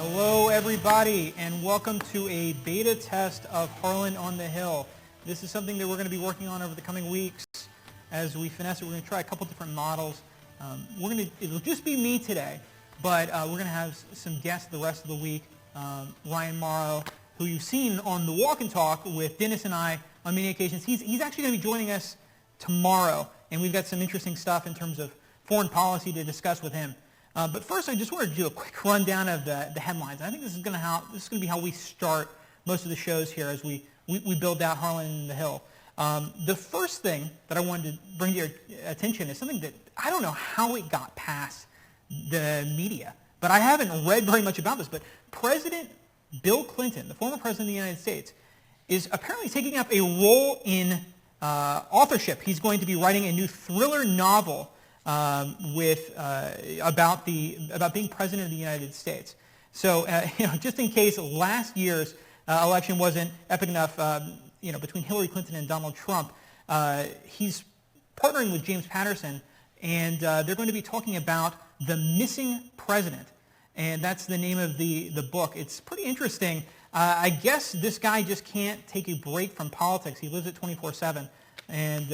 Hello everybody, and welcome to a beta test of Harlan on the Hill. This is something that we're going to be working on over the coming weeks. As we finesse it, we're going to try a couple different models. It'll just be me today, but we're going to have some guests the rest of the week. Ryan Morrow, who you've seen on the Walk and Talk with Dennis and I on many occasions. He's actually going to be joining us tomorrow, and we've got some interesting stuff in terms of foreign policy to discuss with him. But first, I just wanted to do a quick rundown of the headlines. I think this is going to be how we start most of the shows here as we build out Harlan and the Hill. The first thing that I wanted to bring to your attention is something that I don't know how it got past the media, but I haven't read very much about this. But President Bill Clinton, the former president of the United States, is apparently taking up a role in authorship. He's going to be writing a new thriller novel about being president of the United States. So, just in case last year's election wasn't epic enough, between Hillary Clinton and Donald Trump, he's partnering with James Patterson, and they're going to be talking about The Missing President, and that's the name of the book. It's pretty interesting. I guess this guy just can't take a break from politics. He lives it 24/7. And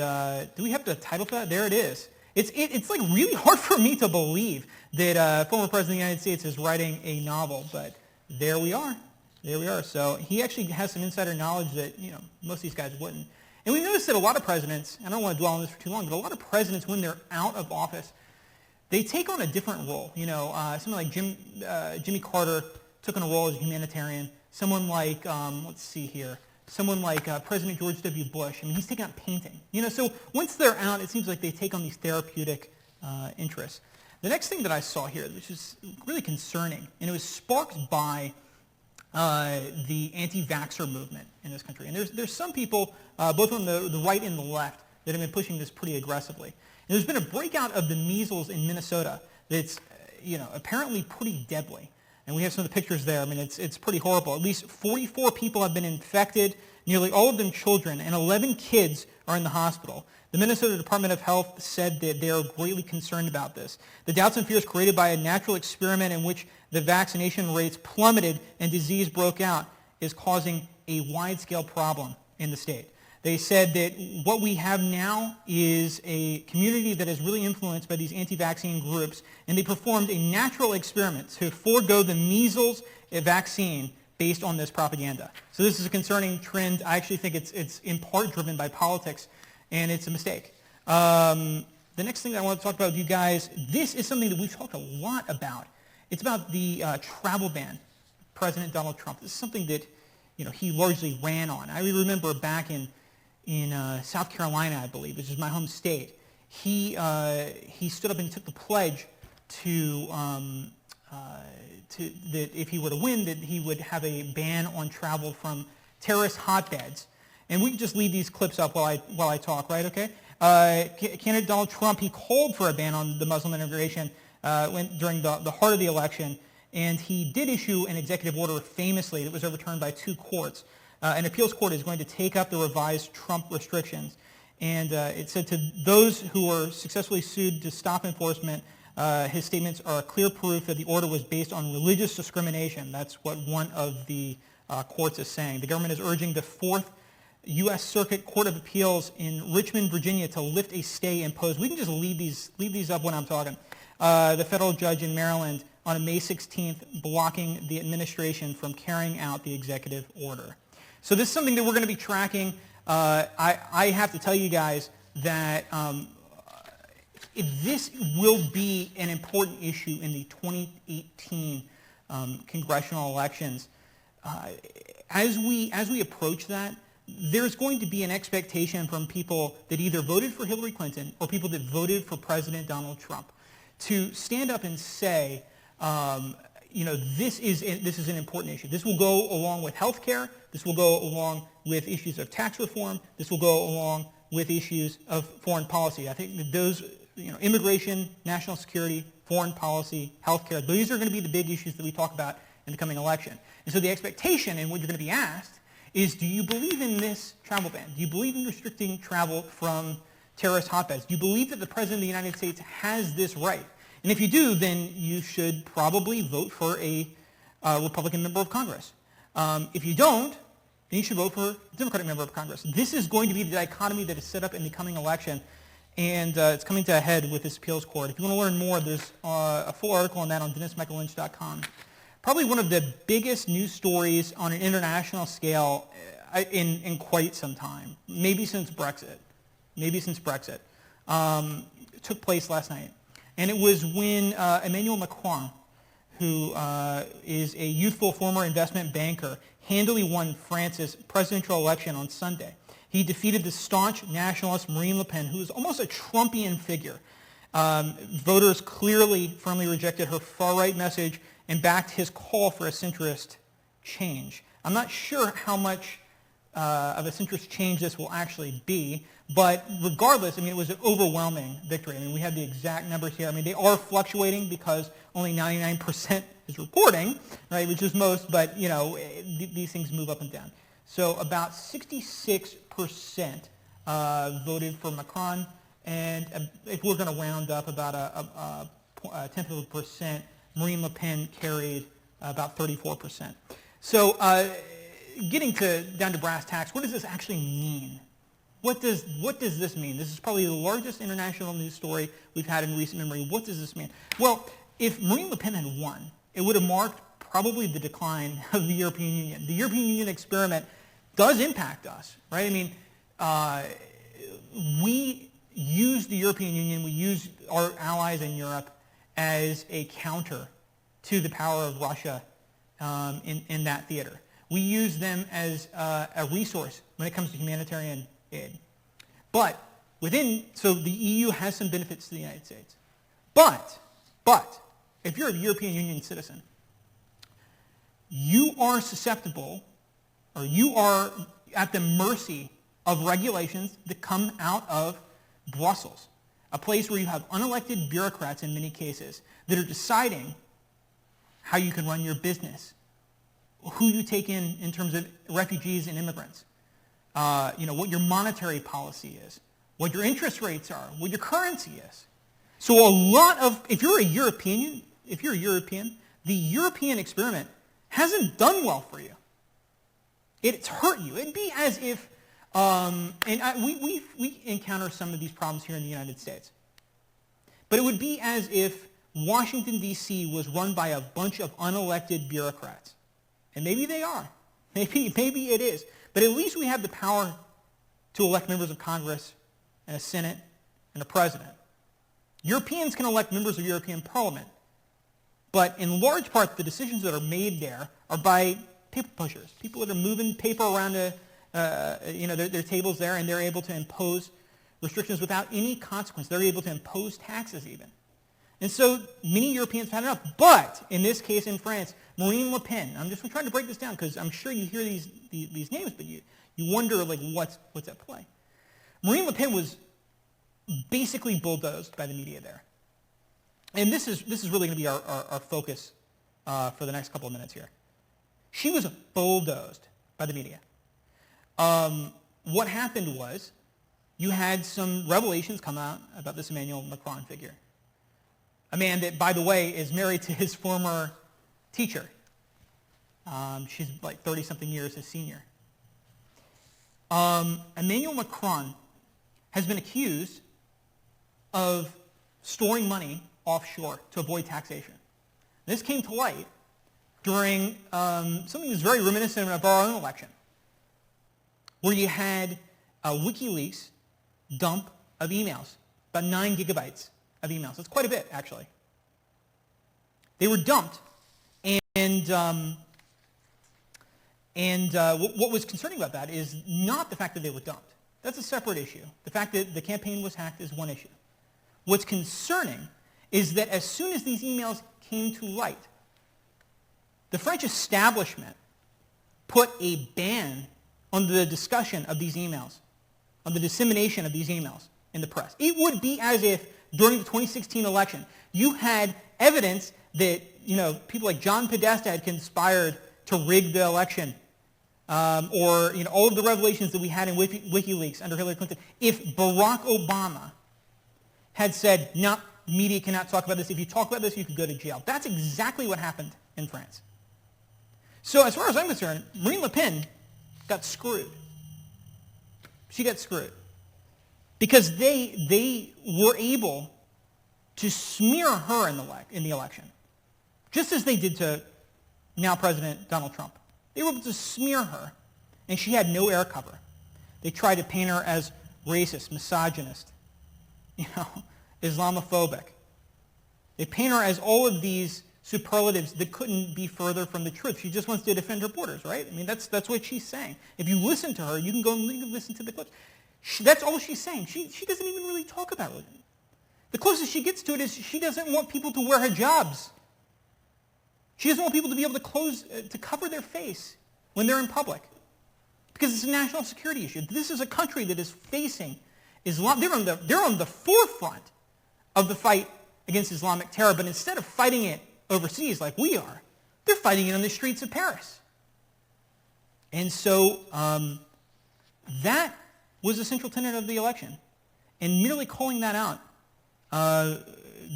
do we have the title for that? There it is. It's like really hard for me to believe that former president of the United States is writing a novel, but there we are. There we are. So he actually has some insider knowledge that most of these guys wouldn't. And we noticed that a lot of presidents, I don't want to dwell on this for too long, but a lot of presidents, when they're out of office, they take on a different role. Someone like Jimmy Carter took on a role as a humanitarian. Someone like Someone like President George W. Bush. I mean, he's taking up painting. So once they're out, it seems like they take on these therapeutic interests. The next thing that I saw here, which is really concerning, and it was sparked by the anti-vaxxer movement in this country. And there's some people, both on the right and the left, that have been pushing this pretty aggressively. And there's been a breakout of the measles in Minnesota that's, apparently pretty deadly. And we have some of the pictures there. I mean, it's pretty horrible. At least 44 people have been infected, nearly all of them children, and 11 kids are in the hospital. The Minnesota Department of Health said that they are greatly concerned about this. The doubts and fears created by a natural experiment in which the vaccination rates plummeted and disease broke out is causing a wide-scale problem in the state. They said that what we have now is a community that is really influenced by these anti-vaccine groups, and they performed a natural experiment to forego the measles vaccine based on this propaganda. So this is a concerning trend. I actually think it's in part driven by politics, and it's a mistake. The next thing that I want to talk about with you guys, this is something that we've talked a lot about. It's about the travel ban, President Donald Trump. This is something that he largely ran on. I remember back in South Carolina, I believe, which is my home state, he stood up and took the pledge that if he were to win, that he would have a ban on travel from terrorist hotbeds. And we can just leave these clips up while I talk, right? Okay. Candidate Donald Trump, he called for a ban on the Muslim immigration during the heart of the election, and he did issue an executive order famously that was overturned by two courts. An appeals court is going to take up the revised Trump restrictions. And it said to those who were successfully sued to stop enforcement, his statements are clear proof that the order was based on religious discrimination. That's what one of the courts is saying. The government is urging the Fourth U.S. Circuit Court of Appeals in Richmond, Virginia, to lift a stay imposed. We can just leave these up when I'm talking. The federal judge in Maryland on May 16th blocking the administration from carrying out the executive order. So this is something that we're going to be tracking. I have to tell you guys that this will be an important issue in the 2018 congressional elections. As we approach that, there's going to be an expectation from people that either voted for Hillary Clinton or people that voted for President Donald Trump to stand up and say, this is an important issue. This will go along with health care. This will go along with issues of tax reform. This will go along with issues of foreign policy. I think that those, immigration, national security, foreign policy, health care, these are going to be the big issues that we talk about in the coming election. And so the expectation and what you're going to be asked is, do you believe in this travel ban? Do you believe in restricting travel from terrorist hotbeds? Do you believe that the President of the United States has this right? And if you do, then you should probably vote for a Republican member of Congress. If you don't, then you should vote for a Democratic member of Congress. This is going to be the dichotomy that is set up in the coming election, and it's coming to a head with this appeals court. If you want to learn more, there's a full article on that on DennisMichaelLynch.com. Probably one of the biggest news stories on an international scale in quite some time, maybe since Brexit. It took place last night. And it was when Emmanuel Macron, who is a youthful former investment banker, handily won France's presidential election on Sunday. He defeated the staunch nationalist Marine Le Pen, who is almost a Trumpian figure. Voters clearly firmly rejected her far-right message and backed his call for a centrist change. I'm not sure how much of a centrist change this will actually be, but regardless, I mean, it was an overwhelming victory. I mean, we have the exact numbers here. I mean, they are fluctuating because only 99% is reporting, right, which is most, but, you know, these things move up and down. So about 66% voted for Macron, and if we're going to round up about a tenth of a percent, Marine Le Pen carried about 34%. So getting down to brass tacks, what does this actually mean? What does this mean? This is probably the largest international news story we've had in recent memory. What does this mean? Well, if Marine Le Pen had won, it would have marked probably the decline of the European Union. The European Union experiment does impact us, right? I mean, we use the European Union, we use our allies in Europe as a counter to the power of Russia in that theater. We use them as a resource when it comes to humanitarian aid. But so the EU has some benefits to the United States. But if you're a European Union citizen, you are susceptible, or you are at the mercy of regulations that come out of Brussels, a place where you have unelected bureaucrats in many cases that are deciding how you can run your business, who you take in terms of refugees and immigrants, what your monetary policy is, what your interest rates are, what your currency is. So if you're a European, the European experiment hasn't done well for you. It's hurt you. It'd be as if, we encounter some of these problems here in the United States. But it would be as if Washington, D.C. was run by a bunch of unelected bureaucrats. And maybe they are. Maybe it is. But at least we have the power to elect members of Congress and a Senate and a president. Europeans can elect members of European Parliament. But in large part, the decisions that are made there are by paper pushers, people that are moving paper around their tables there, and they're able to impose restrictions without any consequence. They're able to impose taxes even. And so many Europeans have had enough. But in this case in France, Marine Le Pen, I'm just trying to break this down because I'm sure you hear these names, but you wonder like what's at play. Marine Le Pen was basically bulldozed by the media there. And this is really going to be our focus for the next couple of minutes here. She was bulldozed by the media. What happened was you had some revelations come out about this Emmanuel Macron figure. A man that, by the way, is married to his former teacher. She's like 30-something years his senior. Emmanuel Macron has been accused of storing money offshore to avoid taxation. This came to light during something that's very reminiscent of our own election, where you had a WikiLeaks dump of emails, about 9 gigabytes of emails. That's quite a bit, actually. They were dumped, and what was concerning about that is not the fact that they were dumped. That's a separate issue. The fact that the campaign was hacked is one issue. What's concerning is that as soon as these emails came to light, the French establishment put a ban on the discussion of these emails, on the dissemination of these emails in the press. It would be as if during the 2016 election, you had evidence that people like John Podesta had conspired to rig the election, or all of the revelations that we had in WikiLeaks under Hillary Clinton. If Barack Obama had said, no, media cannot talk about this. If you talk about this, you could go to jail. That's exactly what happened in France. So as far as I'm concerned, Marine Le Pen got screwed. She got screwed. Because they were able to smear her in the election, just as they did to now President Donald Trump. They were able to smear her, and she had no air cover. They tried to paint her as racist, misogynist, Islamophobic. They paint her as all of these superlatives that couldn't be further from the truth. She just wants to defend her borders, right? I mean, that's what she's saying. If you listen to her, you can go and listen to the clips. That's all she's saying. She doesn't even really talk about religion. The closest she gets to it is she doesn't want people to wear hijabs. She doesn't want people to be able to cover their face when they're in public, because it's a national security issue. This is a country that is facing Islam. They're on the forefront of the fight against Islamic terror, but instead of fighting it overseas like we are, they're fighting it on the streets of Paris. And so that was the central tenet of the election. And merely calling that out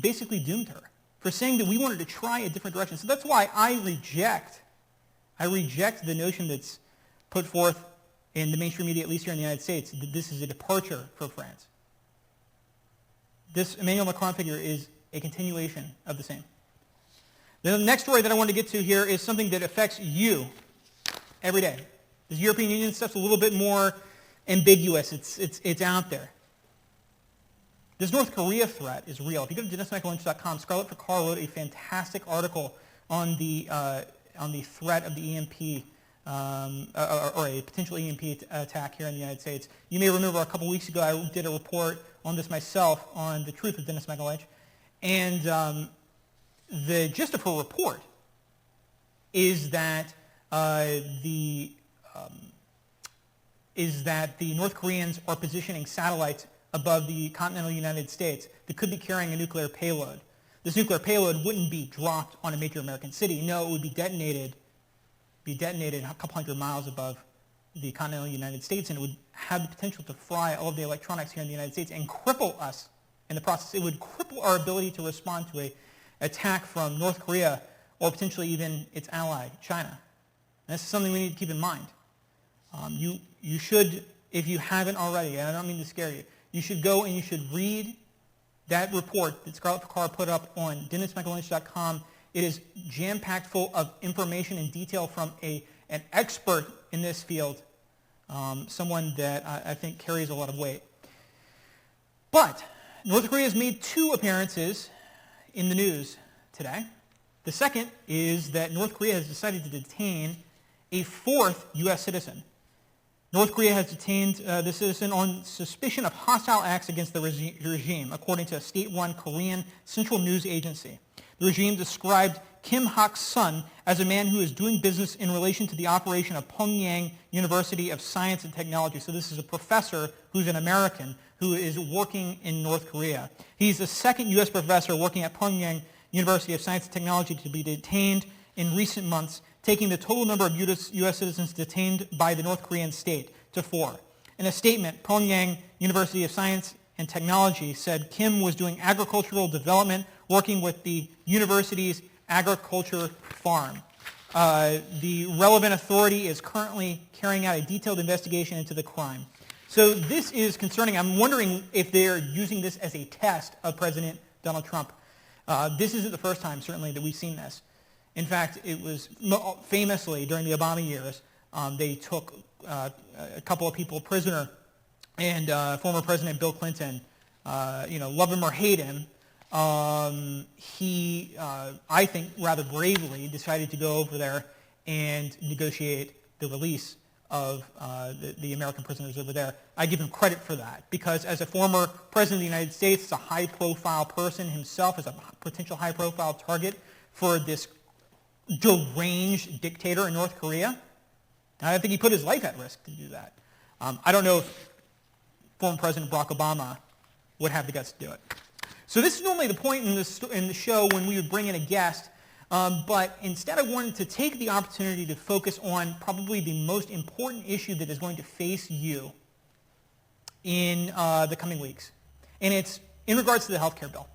basically doomed her for saying that we wanted to try a different direction. So that's why I reject the notion that's put forth in the mainstream media, at least here in the United States, that this is a departure for France. This Emmanuel Macron figure is a continuation of the same. The next story that I want to get to here is something that affects you every day. This European Union stuff's a little bit more ambiguous. It's out there. This North Korea threat is real. If you go to DennisMichaelLynch.com, Scarlett Picard wrote a fantastic article on the threat of the EMP or a potential EMP attack here in the United States. You may remember a couple weeks ago I did a report on this myself on the truth of Dennis Michael Lynch, and the gist of her report is that the North Koreans are positioning satellites above the continental United States that could be carrying a nuclear payload. This nuclear payload wouldn't be dropped on a major American city. No, it would be detonated a couple hundred miles above the continental United States, and it would have the potential to fry all of the electronics here in the United States and cripple us in the process. It would cripple our ability to respond to an attack from North Korea or potentially even its ally, China. And this is something we need to keep in mind. You should, if you haven't already, and I don't mean to scare you, you should go and you should read that report that Scarlett Picard put up on DennisMichaelLynch.com. It is jam-packed full of information and detail from an expert in this field, someone that I think carries a lot of weight. But North Korea has made 2 appearances in the news today. The second is that North Korea has decided to detain a 4th U.S. citizen. North Korea has detained the citizen on suspicion of hostile acts against the regime, according to a state-run Korean central news agency. The regime described Kim Hak-sun as a man who is doing business in relation to the operation of Pyongyang University of Science and Technology. So this is a professor who's an American who is working in North Korea. He's the 2nd U.S. professor working at Pyongyang University of Science and Technology to be detained in recent months, taking the total number of U.S. citizens detained by the North Korean state to 4. In a statement, Pyongyang University of Science and Technology said Kim was doing agricultural development, working with the university's agriculture farm. The relevant authority is currently carrying out a detailed investigation into the crime. So this is concerning. I'm wondering if they're using this as a test of President Donald Trump. This isn't the first time, certainly, that we've seen this. In fact, it was famously during the Obama years, they took a couple of people prisoner, and former President Bill Clinton, love him or hate him, he, I think, rather bravely decided to go over there and negotiate the release of the American prisoners over there. I give him credit for that, because as a former president of the United States, as a high-profile person himself, as a potential high-profile target for this deranged dictator in North Korea, I think he put his life at risk to do that. I don't know if former President Barack Obama would have the guts to do it. So this is normally the point in the show when we would bring in a guest, but instead I wanted to take the opportunity to focus on probably the most important issue that is going to face you in the coming weeks, and it's in regards to the health care bill.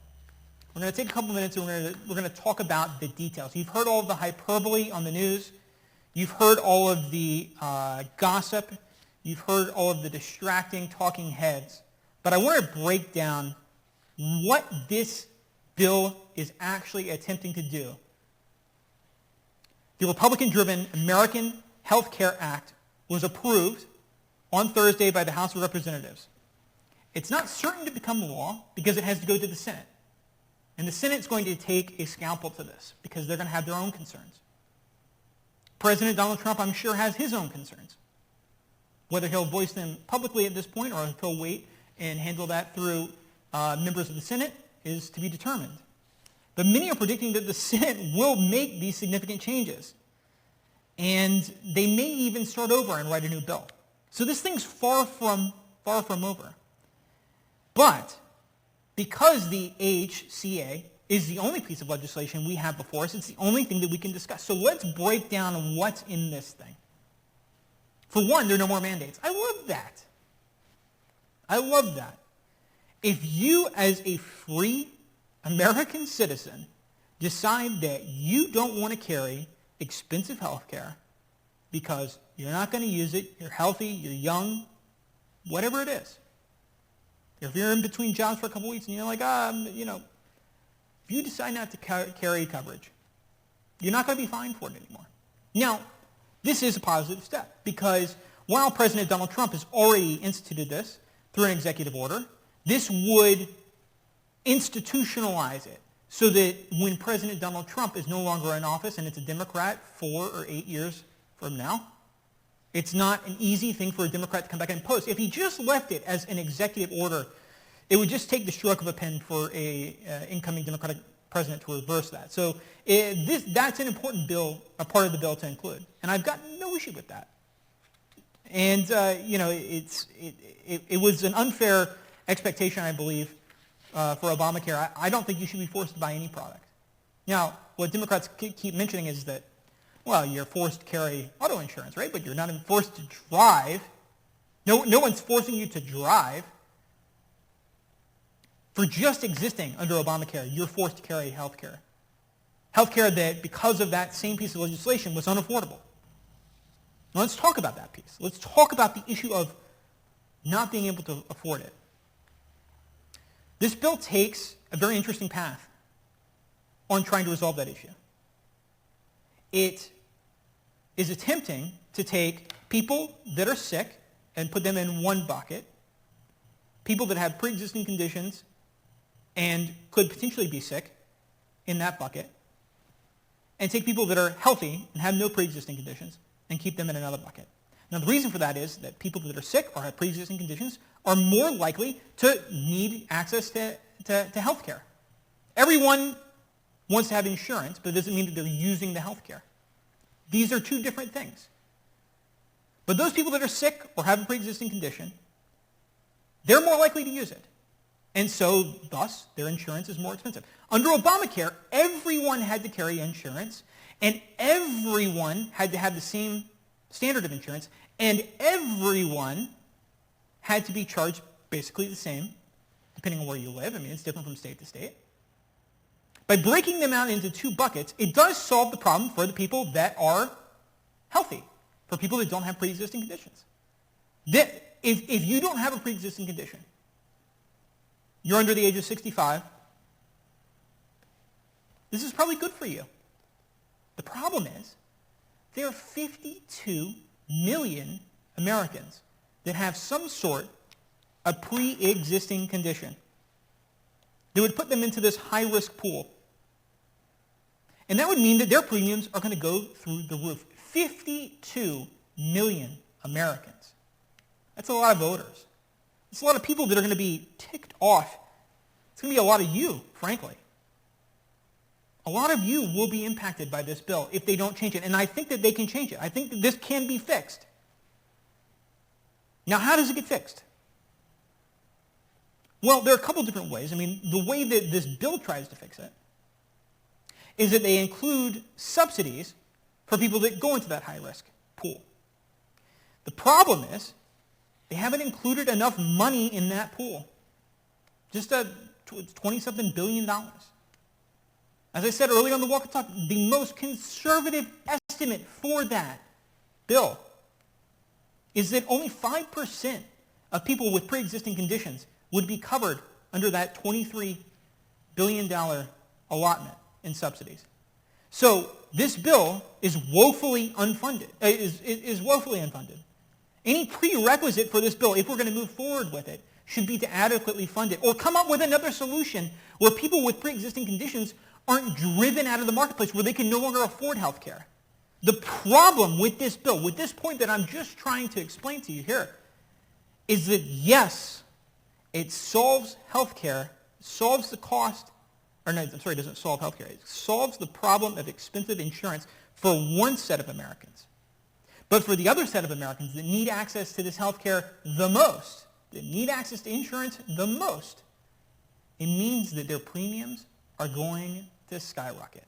We're going to take a couple minutes and we're going to talk about the details. You've heard all of the hyperbole on the news. You've heard all of the gossip. You've heard all of the distracting talking heads. But I want to break down what this bill is actually attempting to do. The Republican-driven American Health Care Act was approved on Thursday by the House of Representatives. It's not certain to become law because it has to go to the Senate. And the Senate's going to take a scalpel to this because they're going to have their own concerns. President Donald Trump, I'm sure, has his own concerns. Whether he'll voice them publicly at this point or if he'll wait and handle that through members of the Senate is to be determined. But many are predicting that the Senate will make these significant changes. And they may even start over and write a new bill. So this thing's far from over. But because the HCA is the only piece of legislation we have before us, it's the only thing that we can discuss. So let's break down what's in this thing. For one, there are no more mandates. I love that. I love that. If you, as a free American citizen, decide that you don't want to carry expensive health care because you're not going to use it, you're healthy, you're young, whatever it is. If you're in between jobs for a couple weeks and you're like, if you decide not to carry coverage, you're not going to be fined for it anymore. Now, this is a positive step because while President Donald Trump has already instituted this through an executive order, this would institutionalize it so that when President Donald Trump is no longer in office and it's a Democrat 4 or 8 years from now, it's not an easy thing for a Democrat to come back and impose. If he just left it as an executive order, it would just take the stroke of a pen for a incoming Democratic president to reverse that. So that's an important bill, a part of the bill to include. And I've got no issue with that. And, it was an unfair expectation, I believe, for Obamacare. I don't think you should be forced to buy any product. Now, what Democrats keep mentioning is that, well, you're forced to carry auto insurance, right? But you're not even forced to drive. No one's forcing you to drive. For just existing under Obamacare, you're forced to carry health care. Health care that, because of that same piece of legislation, was unaffordable. Now, let's talk about that piece. Let's talk about the issue of not being able to afford it. This bill takes a very interesting path on trying to resolve that issue. It is attempting to take people that are sick and put them in one bucket, people that have pre-existing conditions and could potentially be sick in that bucket, and take people that are healthy and have no pre-existing conditions and keep them in another bucket. Now, the reason for that is that people that are sick or have pre-existing conditions are more likely to need access to health care. Everyone wants to have insurance, but it doesn't mean that they're using the health care. These are two different things. But those people that are sick or have a pre-existing condition, they're more likely to use it. And so, thus, their insurance is more expensive. Under Obamacare, everyone had to carry insurance, and everyone had to have the same standard of insurance, and everyone had to be charged basically the same, depending on where you live. I mean, it's different from state to state. By breaking them out into two buckets, it does solve the problem for the people that are healthy, for people that don't have pre-existing conditions. If you don't have a pre-existing condition, you're under the age of 65, this is probably good for you. The problem is there are 52 million Americans that have some sort of pre-existing condition that would put them into this high-risk pool. And that would mean that their premiums are going to go through the roof. 52 million Americans. That's a lot of voters. It's a lot of people that are going to be ticked off. It's going to be a lot of you, frankly. A lot of you will be impacted by this bill if they don't change it. And I think that they can change it. I think that this can be fixed. Now, how does it get fixed? Well, there are a couple different ways. I mean, the way that this bill tries to fix it is that they include subsidies for people that go into that high-risk pool. The problem is they haven't included enough money in that pool. Just $20-something billion. As I said earlier on the Walk and Talk, the most conservative estimate for that bill is that only 5% of people with pre-existing conditions would be covered under that $23 billion allotment in subsidies. So this bill is woefully unfunded. Is woefully unfunded. Any prerequisite for this bill, if we're going to move forward with it, should be to adequately fund it or come up with another solution where people with pre-existing conditions aren't driven out of the marketplace where they can no longer afford health care. The problem with this bill, with this point that I'm just trying to explain to you here, is that yes, it solves health care, solves the cost, or no, I'm sorry, it doesn't solve health care. It solves the problem of expensive insurance for one set of Americans. But for the other set of Americans that need access to this health care the most, that need access to insurance the most, it means that their premiums are going to skyrocket.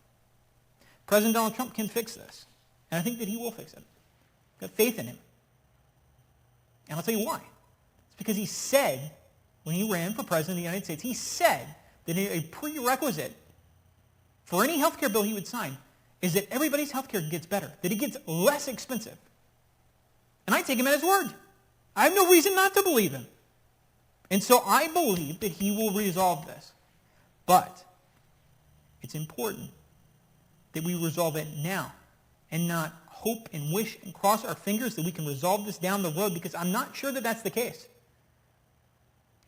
President Donald Trump can fix this, and I think that he will fix it. I've got faith in him. And I'll tell you why. It's because he said, when he ran for president of the United States, he said that a prerequisite for any health care bill he would sign is that everybody's health care gets better, that it gets less expensive. And I take him at his word. I have no reason not to believe him. And so I believe that he will resolve this. But it's important that we resolve it now and not hope and wish and cross our fingers that we can resolve this down the road, because I'm not sure that that's the case.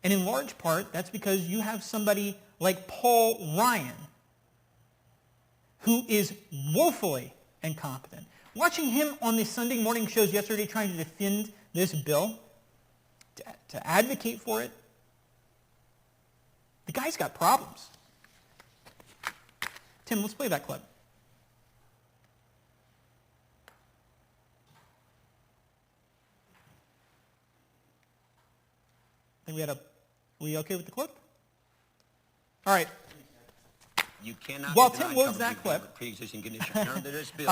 And in large part, that's because you have somebody like Paul Ryan who is woefully incompetent. Watching him on the Sunday morning shows yesterday trying to defend this bill, to advocate for it, the guy's got problems. Tim, let's play that clip. Are we okay with the clip? All right. You cannot. Well, Tim, what was that clip? Pre-existing condition. Under this bill,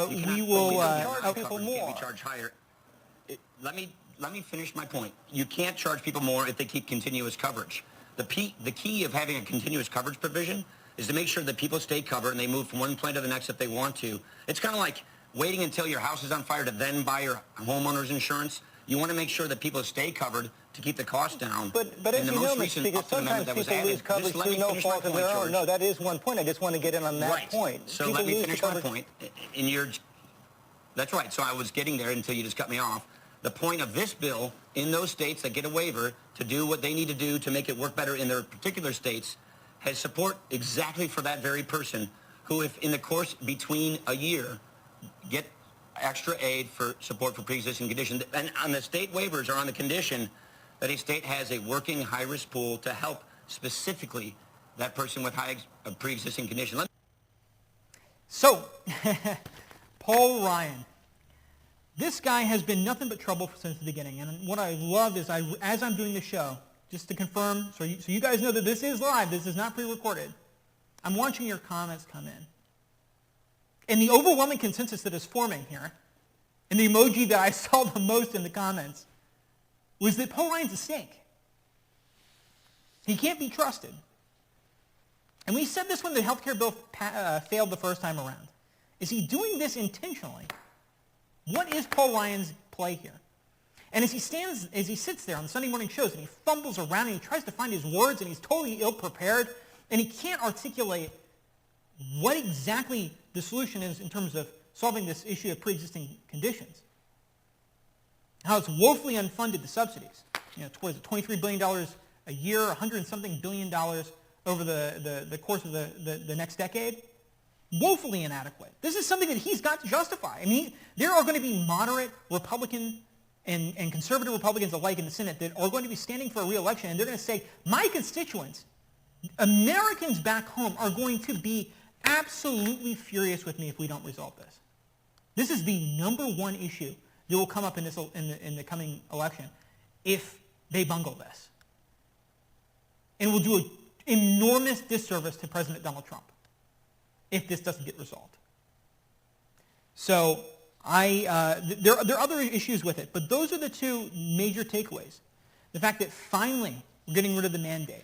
we will. Okay, for more. Can't be charged higher. Let me finish my point. You can't charge people more if they keep continuous coverage. The key of having a continuous coverage provision is to make sure that people stay covered and they move from one plan to the next if they want to. It's kind of like waiting until your house is on fire to then buy your homeowner's insurance. You want to make sure that people stay covered to keep the cost down. But as you know, Mr. Speaker, sometimes people lose coverage through no fault of their own. No, that is one point. I just want to get in on that point. So let me finish my point. That's right. So I was getting there until you just cut me off. The point of this bill, in those states that get a waiver to do what they need to do to make it work better in their particular states, has support exactly for that very person who, if in the course between a year, get extra aid for support for pre-existing conditions. And on the state waivers are on the condition that a state has a working high-risk pool to help specifically that person with a pre-existing condition. So, Paul Ryan. This guy has been nothing but trouble since the beginning. And what I love is, as I'm doing the show, just to confirm, so you guys know that this is live, this is not pre-recorded, I'm watching your comments come in. And the overwhelming consensus that is forming here, and the emoji that I saw the most in the comments, was that Paul Ryan's a snake. He can't be trusted. And we said this when the health care bill failed the first time around. Is he doing this intentionally? What is Paul Ryan's play here? And as he sits there on the Sunday morning shows and he fumbles around and he tries to find his words and he's totally ill-prepared and he can't articulate what exactly the solution is in terms of solving this issue of pre-existing conditions. How it's woefully unfunded, the subsidies. Towards $23 billion a year, $100-something billion over the course of the next decade. Woefully inadequate. This is something that he's got to justify. I mean, there are going to be moderate Republican and conservative Republicans alike in the Senate that are going to be standing for a re-election, and they're going to say, my constituents, Americans back home, are going to be absolutely furious with me if we don't resolve this. This is the number one issue that will come up in the coming election if they bungle this. And will do an enormous disservice to President Donald Trump if this doesn't get resolved. So there are other issues with it, but those are the two major takeaways. The fact that finally we're getting rid of the mandate.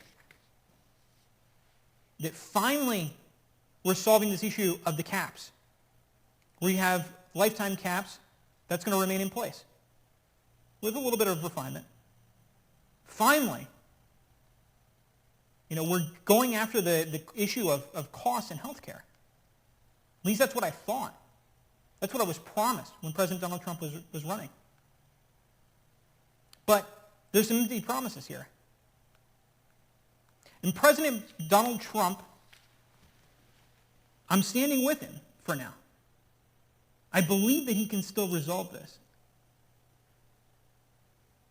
That finally we're solving this issue of the caps. We have lifetime caps. That's going to remain in place with a little bit of refinement. Finally, we're going after the issue of costs in health care. At least that's what I thought. That's what I was promised when President Donald Trump was running. But there's some empty promises here. And President Donald Trump, I'm standing with him for now. I believe that he can still resolve this.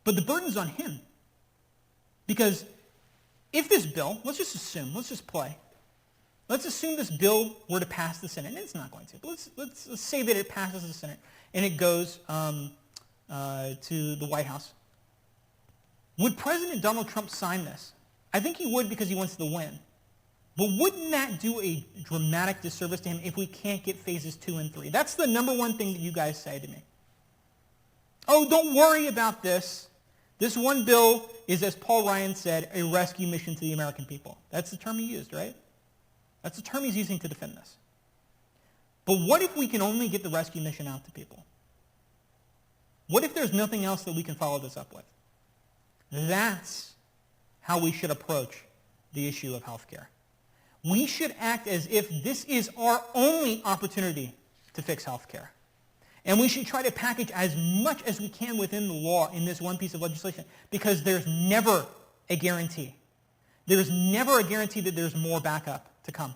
But the burden's on him. Because if this bill, let's just play. Let's assume this bill were to pass the Senate, and it's not going to. But let's say that it passes the Senate and it goes to the White House. Would President Donald Trump sign this? I think he would because he wants to win. But wouldn't that do a dramatic disservice to him if we can't get phases 2 and 3? That's the number one thing that you guys say to me. Oh, don't worry about this. This one bill is, as Paul Ryan said, a rescue mission to the American people. That's the term he used, right? That's the term he's using to defend this. But what if we can only get the rescue mission out to people? What if there's nothing else that we can follow this up with? That's how we should approach the issue of health care. We should act as if this is our only opportunity to fix health care. And we should try to package as much as we can within the law in this one piece of legislation, because there's never a guarantee. There's never a guarantee that there's more backup to come,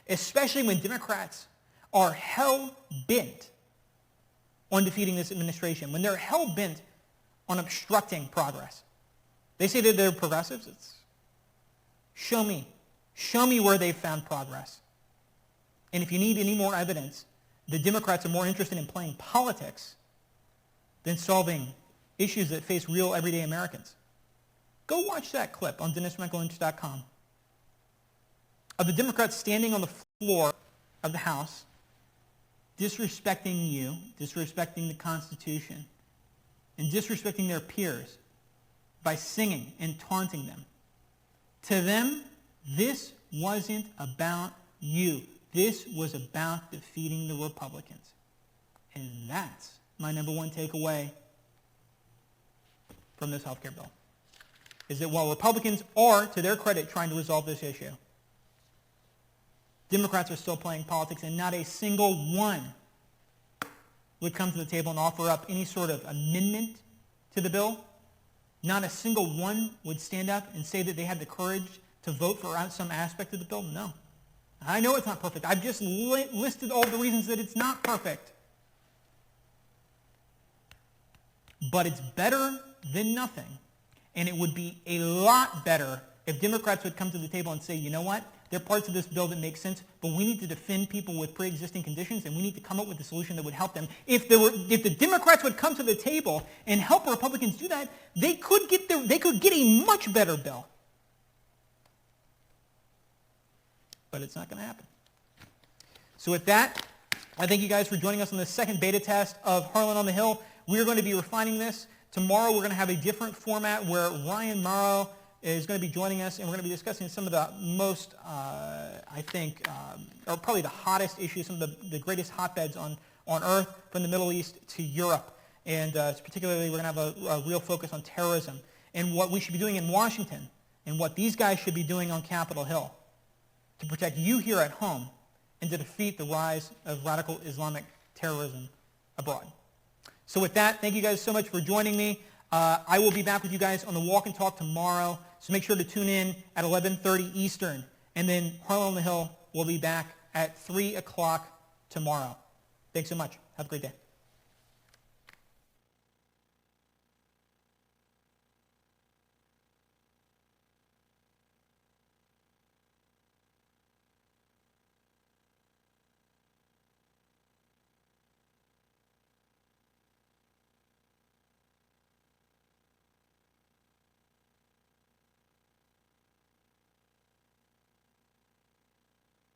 especially when Democrats are hell-bent on defeating this administration, when they're hell-bent on obstructing progress. They say that they're progressives. Show me. Show me where they've found progress. And if you need any more evidence, the Democrats are more interested in playing politics than solving issues that face real everyday Americans. Go watch that clip on DennisMichaelLynch.com of the Democrats standing on the floor of the House, disrespecting you, disrespecting the Constitution, and disrespecting their peers by singing and taunting them. To them, this wasn't about you. This was about defeating the Republicans. And that's my number one takeaway from this health care bill, is that while Republicans are, to their credit, trying to resolve this issue, Democrats are still playing politics, and not a single one would come to the table and offer up any sort of amendment to the bill. Not a single one would stand up and say that they had the courage to vote for some aspect of the bill. No. I know it's not perfect. I've just listed all the reasons that it's not perfect. But it's better than nothing. And it would be a lot better if Democrats would come to the table and say, you know what? There are parts of this bill that make sense, but we need to defend people with pre-existing conditions, and we need to come up with a solution that would help them. If the Democrats would come to the table and help Republicans do that, they could get a much better bill. But it's not going to happen. So with that, I thank you guys for joining us on the second beta test of Harlan on the Hill. We're going to be refining this. Tomorrow we're going to have a different format where Ryan Morrow is going to be joining us, and we're going to be discussing some of the most, or probably the hottest issues, some of the greatest hotbeds on Earth, from the Middle East to Europe. And particularly we're going to have a real focus on terrorism and what we should be doing in Washington and what these guys should be doing on Capitol Hill to protect you here at home and to defeat the rise of radical Islamic terrorism abroad. So with that, thank you guys so much for joining me. I will be back with you guys on the Walk and Talk tomorrow, so make sure to tune in at 11:30 Eastern. And then Harlan on the Hill will be back at 3 o'clock tomorrow. Thanks so much. Have a great day.